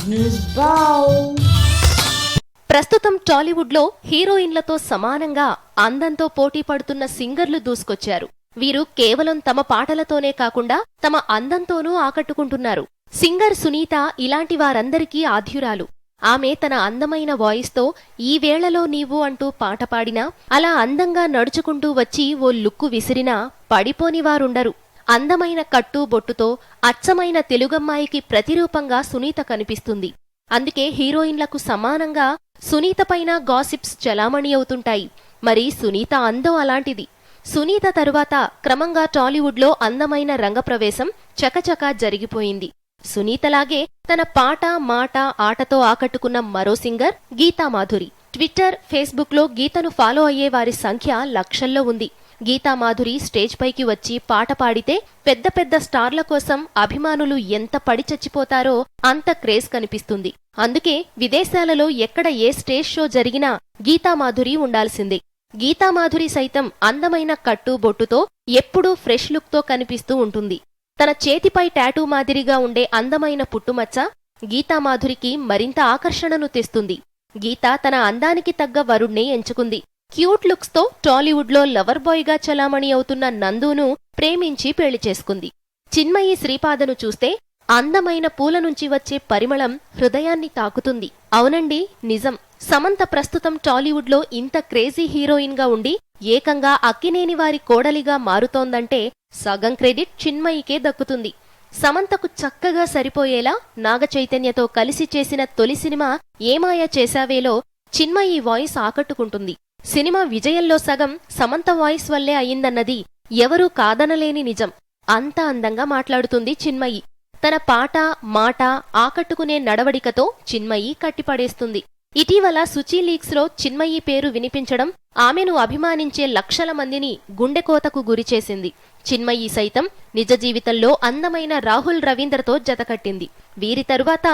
News bowl. ప్రస్తుతం టాలీవుడ్ లో హీరోయిన్లతో సమానంగా అందంతో పోటీ పడుతున్న సింగర్లు దూసుకొచ్చారు. వీరు కేవలం తమ పాటలతోనే కాకుండా తమ అందంతోనూ ఆకట్టుకుంటున్నారు. సింగర్ సునీత ఇలాంటి వారందరికీ ఆద్యురాలు. ఆమె తన అందమైన వాయిస్ తో ఈ వేళలో నీవు అంటూ పాట పాడినా, అలా అందంగా నడుచుకుంటూ వచ్చి ఓ లుక్కు విసిరినా పడిపోని వారుండరు. అందమైన కట్టు బొట్టుతో అచ్చమైన తెలుగమ్మాయికి ప్రతిరూపంగా సునీత కనిపిస్తుంది. అందుకే హీరోయిన్లకు సమానంగా సునీత పైన గాసిప్స్ చలామణి అవుతుంటాయి. మరి సునీత అందం అలాంటిది. సునీత తరువాత క్రమంగా టాలీవుడ్లో అందమైన రంగప్రవేశం చకచకా జరిగిపోయింది. సునీతలాగే తన పాట మాట ఆటతో ఆకట్టుకున్న మరో సింగర్ గీతామాధురి. ట్విట్టర్, ఫేస్బుక్ లో గీతను ఫాలో అయ్యే వారి సంఖ్య లక్షల్లో ఉంది. గీతామాధురి స్టేజ్ పైకి వచ్చి పాట పాడితే పెద్ద పెద్ద స్టార్ల కోసం అభిమానులు ఎంత పడి చచ్చిపోతారో అంత క్రేజ్ కనిపిస్తుంది. అందుకే విదేశాలలో ఎక్కడ ఏ స్టేజ్ షో జరిగినా గీతామాధురి ఉండాల్సిందే. గీతామాధురి సైతం అందమైన కట్టు బొట్టుతో ఎప్పుడూ ఫ్రెష్ లుక్ తో కనిపిస్తూ ఉంటుంది. తన చేతిపై టాటూ మాదిరిగా ఉండే అందమైన పుట్టుమచ్చ గీతామాధురికి మరింత ఆకర్షణను తెస్తుంది. గీత తన అందానికి తగ్గ వరుణ్ణి ఎంచుకుంది. క్యూట్ లుక్స్ తో టాలీవుడ్ లో లవర్ బాయ్ గా చలామణి అవుతున్న నందును ప్రేమించి పెళ్లి చేసుకుంది. చిన్మయి శ్రీపాదను చూస్తే అందమైన పూల నుంచి వచ్చే పరిమళం హృదయాన్ని తాకుతుంది. అవునండి, నిజం. సమంత ప్రస్తుతం టాలీవుడ్ లో ఇంత క్రేజీ హీరోయిన్ గా ఉండి ఏకంగా అక్కినేని వారి కోడలిగా మారుతోందంటే సగం క్రెడిట్ చిన్మయికే దక్కుతుంది. సమంతకు చక్కగా సరిపోయేలా నాగచైతన్యతో కలిసి చేసిన తొలి సినిమా ఏమాయ చేశావేలో చిన్మయి వాయిస్ ఆకట్టుకుంటుంది. సినిమా విజయంలో సగం సమంత వాయిస్ వల్లే అయిందన్నది ఎవరూ కాదనలేని నిజం. అంత అందంగా మాట్లాడుతుంది చిన్మయి. తన పాట మాట ఆకట్టుకునే నడవడికతో చిన్మయి కట్టిపడేస్తుంది. ఇటీవల సుచి లీక్స్ లో చిన్మయి పేరు వినిపించడం ఆమెను అభిమానించే లక్షల మందిని గుండెకోతకు గురిచేసింది. చిన్మయి సైతం నిజ జీవితంలో అందమైన రాహుల్ రవీంద్రతో జతకట్టింది. వీరి తరువాత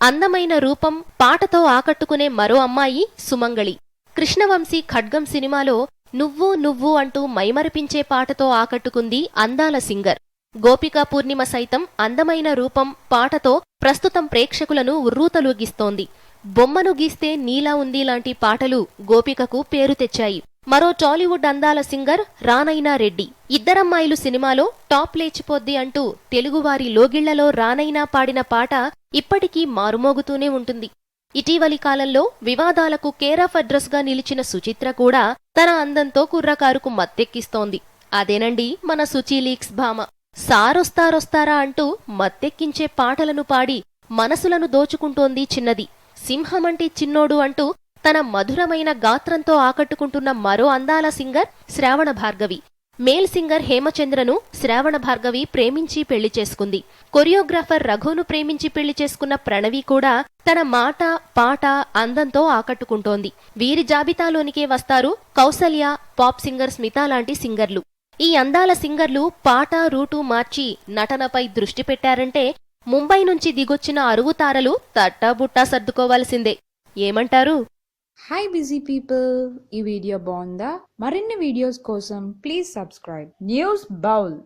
అందమైన రూపం, పాటతో ఆకట్టుకునే మరో అమ్మాయి సుమంగళి. కృష్ణవంశీ ఖడ్గం సినిమాలో నువ్వు నువ్వు అంటూ మైమరిపించే పాటతో ఆకట్టుకుంది అందాల సింగర్. గోపికా పూర్ణిమ సైతం అందమైన రూపం, పాటతో ప్రస్తుతం ప్రేక్షకులను ఉర్రూతలూగిస్తోంది. బొమ్మను గీస్తే నీలా ఉంది లాంటి పాటలు గోపికకు పేరు తెచ్చాయి. మరో టాలీవుడ్ అందాల సింగర్ రానైనా రెడ్డి. ఇద్దరమ్మాయిలు సినిమాలో టాప్ లేచిపోద్ది అంటూ తెలుగువారి లోగిళ్లలో రానైనా పాడిన పాట ఇప్పటికీ మారుమోగుతూనే ఉంటుంది. ఇటీవలి కాలంలో వివాదాలకు కేరాఫ్ అడ్రస్ గా నిలిచిన సుచిత్ర కూడా తన అందంతో కుర్రకారుకు మత్తెక్కిస్తోంది. అదేనండి మన సుచి లీక్స్ భామ. సారొస్తారొస్తారా అంటూ మత్తెక్కించే పాటలను పాడి మనసులను దోచుకుంటోంది చిన్నది. సింహమంటి చిన్నోడు అంటూ తన మధురమైన గాత్రంతో ఆకట్టుకుంటున్న మరో అందాల సింగర్ శ్రావణ భార్గవి. మేల్ సింగర్ హేమచంద్రను శ్రావణ భార్గవి ప్రేమించి పెళ్లి చేసుకుంది. కొరియోగ్రాఫర్ రఘును ప్రేమించి పెళ్లి చేసుకున్న ప్రణవి కూడా తన మాట పాట అందంతో ఆకట్టుకుంటోంది. వీరి జాబితాలోనికే వస్తారు కౌసల్య, పాప్ సింగర్ స్మిత లాంటి సింగర్లు. ఈ అందాల సింగర్లు పాట రూటు మార్చి నటనపై దృష్టి పెట్టారంటే ముంబై నుంచి దిగొచ్చిన అరువు తారలు తట్టాబుట్టా సర్దుకోవాల్సిందే. ఏమంటారు? హాయ్ బిజీ పీపుల్, ఈ వీడియో బాగుందా? మరిన్ని వీడియోస్ కోసం ప్లీజ్ సబ్స్క్రైబ్ న్యూస్ బౌల్.